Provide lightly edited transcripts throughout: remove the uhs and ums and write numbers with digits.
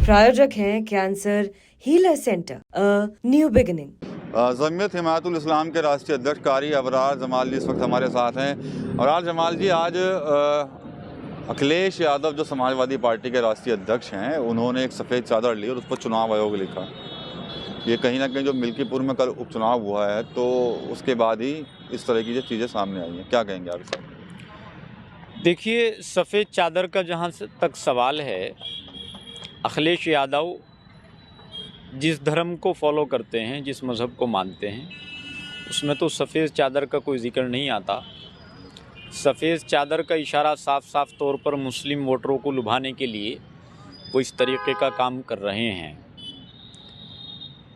प्रायोजक हैं cancer healer centre, a new beginning. Jamiat Himayatul Islam के राष्ट्रीय अध्यक्ष कारी अबरार जमाल जी इस वक्त हमारे साथ हैं। अबरार जमाल जी, आज अखिलेश यादव जो समाजवादी पार्टी के राष्ट्रीय अध्यक्ष हैं, उन्होंने एक सफ़ेद चादर ली और उस पर चुनाव आयोग लिखा। ये कहीं ना कहीं जो मिल्कीपुर में कल उपचुनाव हुआ है, तो उसके बाद ही इस तरह की जो चीज़ें सामने आई हैं, क्या कहेंगे आप इसमें? देखिए, सफ़ेद चादर का जहाँ तक सवाल है, अखिलेश यादव जिस धर्म को फॉलो करते हैं, जिस मज़हब को मानते हैं, उसमें तो सफ़ेद चादर का कोई जिक्र नहीं आता। सफ़ेद चादर का इशारा साफ साफ तौर पर मुस्लिम वोटरों को लुभाने के लिए वो इस तरीके का काम कर रहे हैं।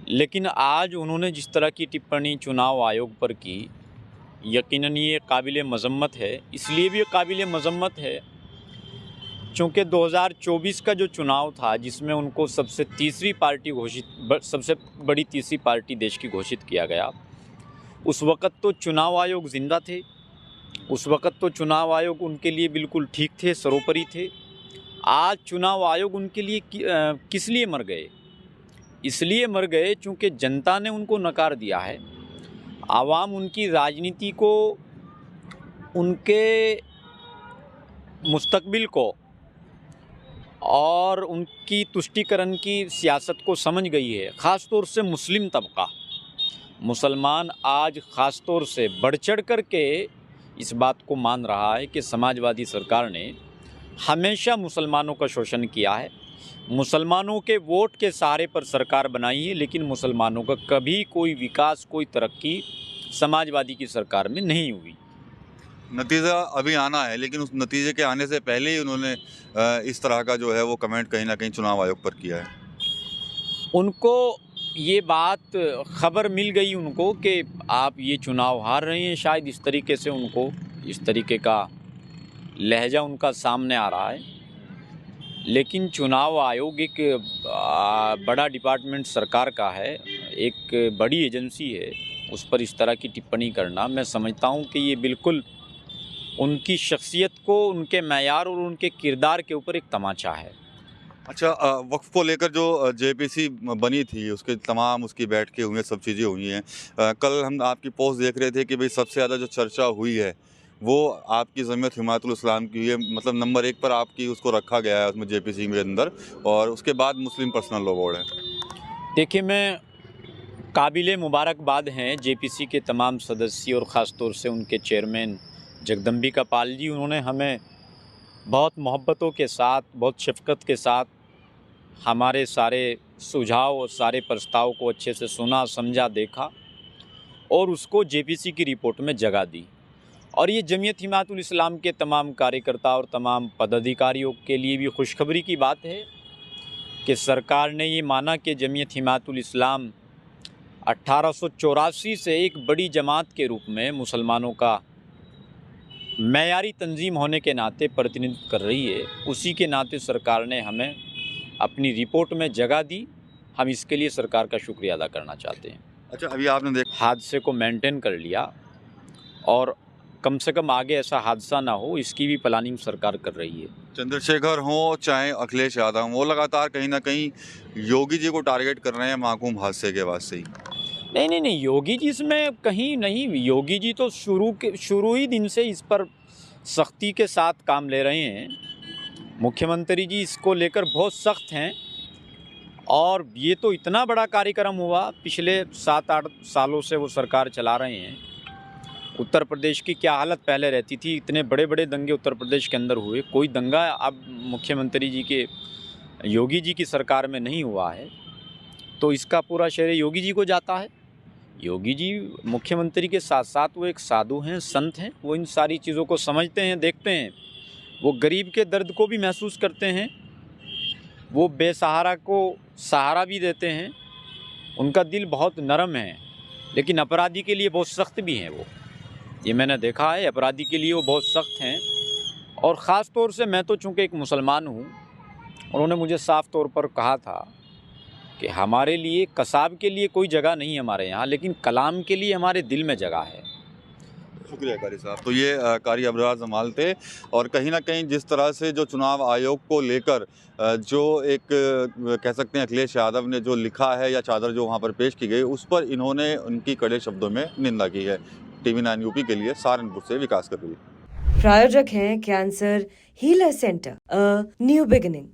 लेकिन आज उन्होंने जिस तरह की टिप्पणी चुनाव आयोग पर की, यकीनन ये काबिल मज़म्मत है। इसलिए भी ये काबिल मज़म्मत है चूँकि 2024 का जो चुनाव था, जिसमें उनको सबसे बड़ी तीसरी पार्टी देश की घोषित किया गया, उस वक़्त तो चुनाव आयोग ज़िंदा थे। उस वक़्त तो चुनाव आयोग उनके लिए बिल्कुल ठीक थे, सर्वोपरि थे। आज चुनाव आयोग उनके लिए किस लिए मर गए? इसलिए मर गए चूँकि जनता ने उनको नकार दिया है। आवाम उनकी राजनीति को, उनके मुस्तकबिल को और उनकी तुष्टीकरण की सियासत को समझ गई है। ख़ास तौर से मुस्लिम तबका, मुसलमान आज ख़ास तौर से बढ़ चढ़ कर के इस बात को मान रहा है कि समाजवादी सरकार ने हमेशा मुसलमानों का शोषण किया है, मुसलमानों के वोट के सहारे पर सरकार बनाई है, लेकिन मुसलमानों का कभी कोई विकास, कोई तरक्की समाजवादी की सरकार में नहीं हुई। नतीजा अभी आना है, लेकिन उस नतीजे के आने से पहले ही उन्होंने इस तरह का जो है वो कमेंट कहीं ना कहीं चुनाव आयोग पर किया है। उनको ये बात खबर मिल गई उनको कि आप ये चुनाव हार रहे हैं, शायद इस तरीके से उनको इस तरीके का लहजा उनका सामने आ रहा है। लेकिन चुनाव आयोग एक बड़ा डिपार्टमेंट सरकार का है, एक बड़ी एजेंसी है, उस पर इस तरह की टिप्पणी करना, मैं समझता हूँ कि ये बिल्कुल उनकी शख्सियत को, उनके मैयार और उनके किरदार के ऊपर एक तमाचा है। अच्छा, वक्फ को लेकर जो जेपीसी बनी थी, उसके तमाम उसकी बैठकें हुई हैं, सब चीज़ें हुई हैं। कल हम आपकी पोस्ट देख रहे थे कि भाई सबसे ज़्यादा जो चर्चा हुई है वो आपकी जमीयत हिमायतुल इस्लाम की हुई है, मतलब नंबर 1 पर आपकी उसको रखा गया है उसमें जेपीसी के अंदर, और उसके बाद मुस्लिम पर्सनल लॉ बोर्ड है। देखिए, मैं काबिल मुबारकबाद हैं जेपीसी के तमाम सदस्य और ख़ास तौर से उनके चेयरमैन जगदम्बिका पाल जी। उन्होंने हमें बहुत मोहब्बतों के साथ, बहुत शफ़क़त के साथ हमारे सारे सुझाव और सारे प्रस्ताव को अच्छे से सुना, समझा, देखा और उसको जेपीसी की रिपोर्ट में जगह दी। और ये जमीयत हिमायतुल इस्लाम के तमाम कार्यकर्ता और तमाम पदाधिकारियों के लिए भी खुशखबरी की बात है कि सरकार ने ये माना कि जमीयत हिमायतुल इस्लाम 1884 से एक बड़ी जमात के रूप में मुसलमानों का मयारी तंजीम होने के नाते प्रतिनिधित्व कर रही है। उसी के नाते सरकार ने हमें अपनी रिपोर्ट में जगह दी। हम इसके लिए सरकार का शुक्रिया अदा करना चाहते हैं। अच्छा, अभी आपने हादसे को मेंटेन कर लिया और कम से कम आगे ऐसा हादसा ना हो, इसकी भी प्लानिंग सरकार कर रही है। चंद्रशेखर हों चाहे अखिलेश यादव, वो लगातार कहीं ना कहीं योगी जी को टारगेट कर रहे हैं मासूम हादसे के बाद से ही। नहीं, योगी जी इसमें कहीं नहीं। योगी जी तो शुरू ही दिन से इस पर सख्ती के साथ काम ले रहे हैं। मुख्यमंत्री जी इसको लेकर बहुत सख्त हैं और ये तो इतना बड़ा कार्यक्रम हुआ, पिछले 7-8 सालों से वो सरकार चला रहे हैं। उत्तर प्रदेश की क्या हालत पहले रहती थी, इतने बड़े बड़े दंगे उत्तर प्रदेश के अंदर हुए, कोई दंगा अब मुख्यमंत्री जी के, योगी जी की सरकार में नहीं हुआ है, तो इसका पूरा श्रेय योगी जी को जाता है। योगी जी मुख्यमंत्री के साथ साथ वो एक साधु हैं, संत हैं, वो इन सारी चीज़ों को समझते हैं, देखते हैं, वो गरीब के दर्द को भी महसूस करते हैं, वो बेसहारा को सहारा भी देते हैं। उनका दिल बहुत नरम है, लेकिन अपराधी के लिए बहुत सख्त भी हैं वो। ये मैंने देखा है, अपराधी के लिए वो बहुत सख्त हैं। और ख़ास तौर से मैं तो चूँकि एक मुसलमान हूँ, उन्होंने मुझे साफ़ तौर पर कहा था कि हमारे लिए, कसाब के लिए कोई जगह नहीं हमारे यहाँ, लेकिन कलाम के लिए हमारे दिल में जगह है। शुक्रिया कारी साहब। तो ये कारी अबरार जमाल थे और कहीं ना कहीं जिस तरह से जो चुनाव आयोग को लेकर जो एक कह सकते हैं अखिलेश यादव ने जो लिखा है या चादर जो वहाँ पर पेश की गई उस पर इन्होंने उनकी कड़े शब्दों में निंदा की है। TV9 यूपी के लिए सहारनपुर से विकास कपूर। प्रायोजक हैं cancer healer centre, a new beginning.